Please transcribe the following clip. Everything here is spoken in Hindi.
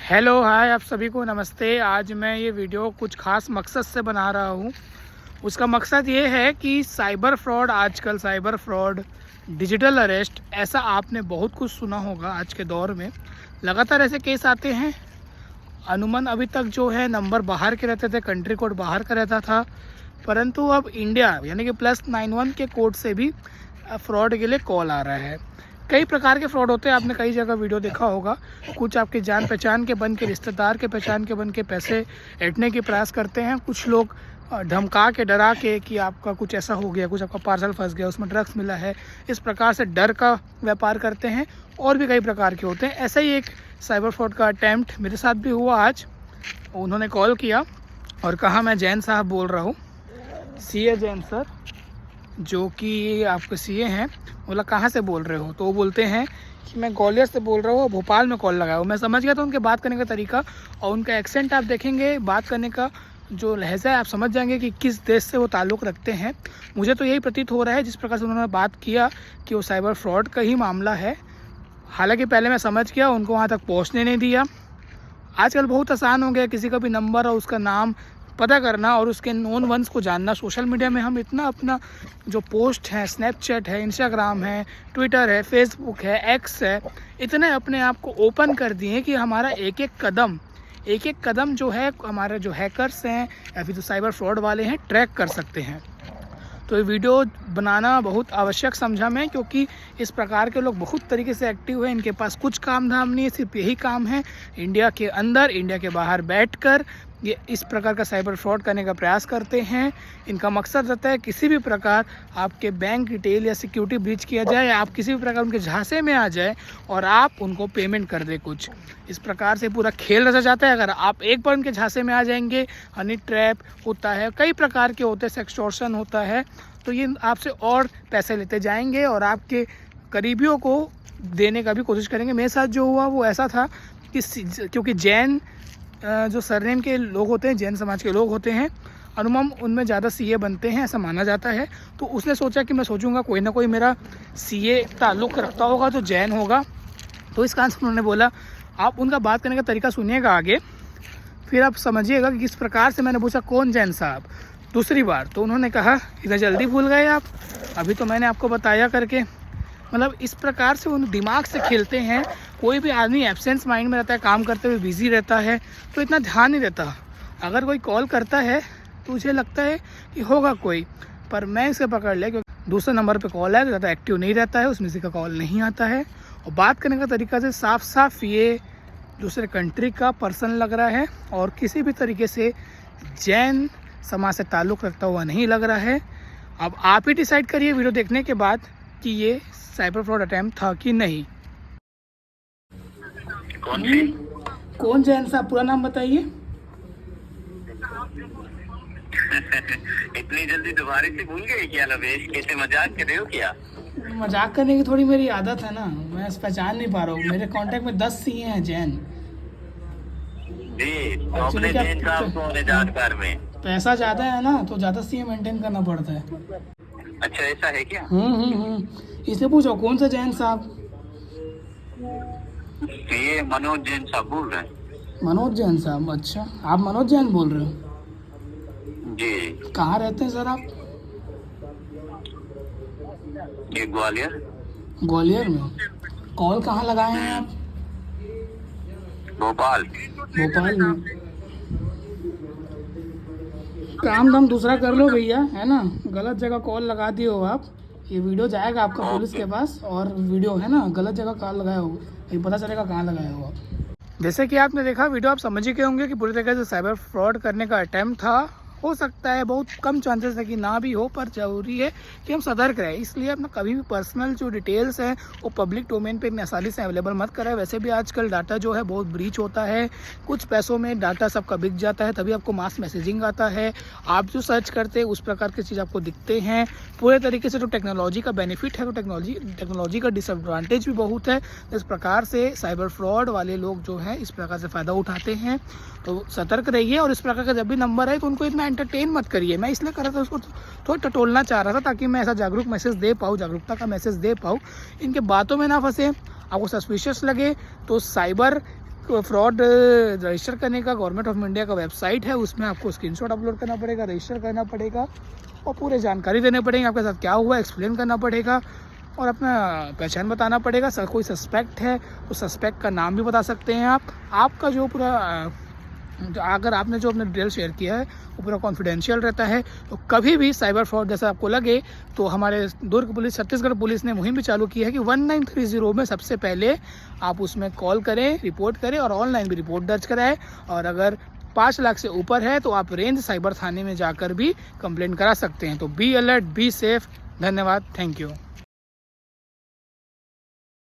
हेलो हाय आप सभी को नमस्ते। आज मैं ये वीडियो कुछ खास मकसद से बना रहा हूँ। उसका मकसद ये है कि साइबर फ्रॉड, आजकल साइबर फ्रॉड, डिजिटल अरेस्ट, ऐसा आपने बहुत कुछ सुना होगा। आज के दौर में लगातार ऐसे केस आते हैं। अनुमान अभी तक जो है नंबर बाहर के रहते थे, कंट्री कोड बाहर का रहता था, परंतु अब इंडिया यानी कि +91 के कोड से भी फ्रॉड के लिए कॉल आ रहा है। कई प्रकार के फ्रॉड होते हैं, आपने कई जगह वीडियो देखा होगा। कुछ आपके जान पहचान के बन के, रिश्तेदार के पहचान के बन के पैसे ऐंठने के प्रयास करते हैं। कुछ लोग धमका के, डरा के कि आपका कुछ ऐसा हो गया, कुछ आपका पार्सल फंस गया, उसमें ड्रग्स मिला है, इस प्रकार से डर का व्यापार करते हैं। और भी कई प्रकार के होते हैं। ऐसा ही एक साइबर फ्रॉड का अटैम्प्ट मेरे साथ भी हुआ आज। उन्होंने कॉल किया और कहा मैं जैन साहब बोल रहा हूँ, सीए जैन सर, जो कि आपके सीए हैं। बोला कहाँ से बोल रहे हो? तो वो बोलते हैं कि मैं ग्वालियर से बोल रहा हूँ, भोपाल में कॉल लगाया हूँ। मैं समझ गया था उनके बात करने का तरीका और उनका एक्सेंट आप देखेंगे, बात करने का जो लहजा है आप समझ जाएंगे कि किस देश से वो ताल्लुक़ रखते हैं। मुझे तो यही प्रतीत हो रहा है जिस प्रकार से उन्होंने बात किया कि वो साइबर फ्रॉड का ही मामला है। हालांकि पहले मैं समझ गया, उनको वहाँ तक पहुँचने नहीं दिया। आजकल बहुत आसान हो गया किसी का भी नंबर और उसका नाम पता करना और उसके नोन वंस को जानना। सोशल मीडिया में हम इतना अपना जो पोस्ट है, स्नैपचैट है, इंस्टाग्राम है, ट्विटर है, फेसबुक है, एक्स है, इतने अपने आप को ओपन कर दिए कि हमारा एक एक कदम जो है हमारे जो हैकर्स हैं या फिर जो साइबर फ्रॉड वाले हैं ट्रैक कर सकते हैं। तो ये वीडियो बनाना बहुत आवश्यक समझा मैं, क्योंकि इस प्रकार के लोग बहुत तरीके से एक्टिव हैं। इनके पास कुछ काम धाम नहीं है, सिर्फ यही काम है इंडिया के अंदर, इंडिया के बाहर बैठकर ये इस प्रकार का साइबर फ्रॉड करने का प्रयास करते हैं। इनका मकसद रहता है किसी भी प्रकार आपके बैंक डिटेल या सिक्योरिटी ब्रीच किया जाए, या आप किसी भी प्रकार उनके झांसे में आ जाए और आप उनको पेमेंट कर दें कुछ। इस प्रकार से पूरा खेल रचा जाता है। अगर आप एक बार उनके झांसे में आ जाएंगे, हनी ट्रैप होता है, कई प्रकार के होते हैं, सेक्सटॉर्शन होता है, तो ये आपसे और पैसे लेते जाएंगे और आपके करीबियों को देने का भी कोशिश करेंगे। मेरे साथ जो हुआ वो ऐसा था कि क्योंकि जैन जो सरनेम के लोग होते हैं, जैन समाज के लोग होते हैं, अनुमान उनमें ज़्यादा सीए बनते हैं ऐसा माना जाता है। तो उसने सोचा कि मैं सोचूंगा कोई ना कोई मेरा सीए ताल्लुक़ रखता होगा तो जैन होगा। तो इस कारण से उन्होंने बोला, आप उनका बात करने का तरीका सुनिएगा आगे, फिर आप समझिएगा कि किस प्रकार से। मैंने पूछा कौन जैन साहब दूसरी बार, तो उन्होंने कहा इतना जल्दी भूल गए आप, अभी तो मैंने आपको बताया करके। मतलब इस प्रकार से उन दिमाग से खेलते हैं। कोई भी आदमी एब्सेंस माइंड में रहता है, काम करते हुए बिजी रहता है, तो इतना ध्यान नहीं रहता। अगर कोई कॉल करता है तो मुझे लगता है कि होगा कोई, पर मैं इसे पकड़ लिया क्योंकि दूसरे नंबर पे कॉल है तो ज़्यादा एक्टिव नहीं रहता है, उसमें से का कॉल नहीं आता है। और बात करने का तरीका से साफ साफ ये दूसरे कंट्री का पर्सन लग रहा है और किसी भी तरीके से जैन समाज से ताल्लुक़ रखता हुआ नहीं लग रहा है। अब आप ही डिसाइड करिए वीडियो देखने के बाद कि ये साइबर फ्रॉड अटैम्प्ट था कि नहीं। कौन जैन साहब, पूरा नाम बताइए। इतनी जल्दी दोबारा से भूल गए क्या लवेश? कैसे मजाक कर रहे हो क्या? मजाक करने की थोड़ी मेरी आदत है ना, मैं पहचान नहीं पा रहा हूँ। मेरे कांटेक्ट में 10 सीए हैं जैन जी, तो अपने जैन साहब को अपने जानकार में पैसा ज़्यादा है ना, तो ज़्यादा सीए मेंटेन करना पड़ता है। अच्छा ऐसा है क्या? इसलिए पूछो कौन सा जैन साहब। ये मनोज जैन साहब बोल रहे हैं। मनोज जैन साहब, अच्छा आप मनोज जैन बोल रहे हो जी। कहाँ रहते हैं सर आप? ये ग्वालियर। ग्वालियर में? कॉल कहाँ लगाए हैं आप? भोपाल। भोपाल में? काम धाम दूसरा कर लो भैया, है ना। गलत जगह कॉल लगा दिए हो आप। ये वीडियो जाएगा आपका पुलिस के पास, और वीडियो है ना, गलत जगह कॉल लगाए हो, ये पता चलेगा कहाँ लगाए हो आप। जैसे कि आपने देखा वीडियो, आप समझ ही गए होंगे कि पूरी तरीके से साइबर फ्रॉड करने का अटैम्प्ट था। हो सकता है, बहुत कम चांसेस है कि ना भी हो, पर ज़रूरी है कि हम सतर्क रहें। इसलिए अपना कभी भी पर्सनल जो डिटेल्स हैं वो पब्लिक डोमेन पे इतनी आसानी से अवेलेबल मत कराएं। वैसे भी आजकल डाटा जो है बहुत ब्रीच होता है, कुछ पैसों में डाटा सबका बिक जाता है, तभी आपको मास मैसेजिंग आता है। आप जो सर्च करते हैं उस प्रकार की चीज़ आपको दिखते हैं। पूरे तरीके से जो टेक्नोलॉजी का बेनिफिट है, तो टेक्नोलॉजी का डिसएडवांटेज भी बहुत है। इस प्रकार से साइबर फ्रॉड वाले लोग जो हैं इस प्रकार से फ़ायदा उठाते हैं। तो सतर्क रहिए, और इस प्रकार का जब भी नंबर है तो उनको इतना एंटरटेन मत करिए। मैं इसलिए कर रहा था, उसको थोड़ा टटोलना चाह रहा था ताकि मैं ऐसा जागरूक मैसेज दे पाऊँ, जागरूकता का मैसेज दे पाऊँ। इनके बातों में ना फंसे। आपको सस्पिशियस लगे तो साइबर फ्रॉड रजिस्टर करने का गवर्नमेंट ऑफ इंडिया का वेबसाइट है, उसमें आपको स्क्रीनशॉट अपलोड करना पड़ेगा, रजिस्टर करना पड़ेगा और पूरे जानकारी देने पड़ेंगे आपके साथ क्या हुआ, एक्सप्लेन करना पड़ेगा और अपना पहचान बताना पड़ेगा। सर कोई सस्पेक्ट है उस सस्पेक्ट का नाम भी बता सकते हैं आप। आपका जो पूरा अगर आपने जो अपना डिटेल शेयर किया है वो पूरा कॉन्फिडेंशियल रहता है। तो कभी भी साइबर फ्रॉड जैसा आपको लगे तो हमारे दुर्ग पुलिस, छत्तीसगढ़ पुलिस ने मुहिम भी चालू की है कि 1930 में सबसे पहले आप उसमें कॉल करें, रिपोर्ट करें और ऑनलाइन भी रिपोर्ट दर्ज कराएं। और अगर 5 लाख से ऊपर है तो आप रेंज साइबर थाने में जाकर भी कंप्लेंट करा सकते हैं। तो बी अलर्ट, बी सेफ। धन्यवाद, थैंक यू।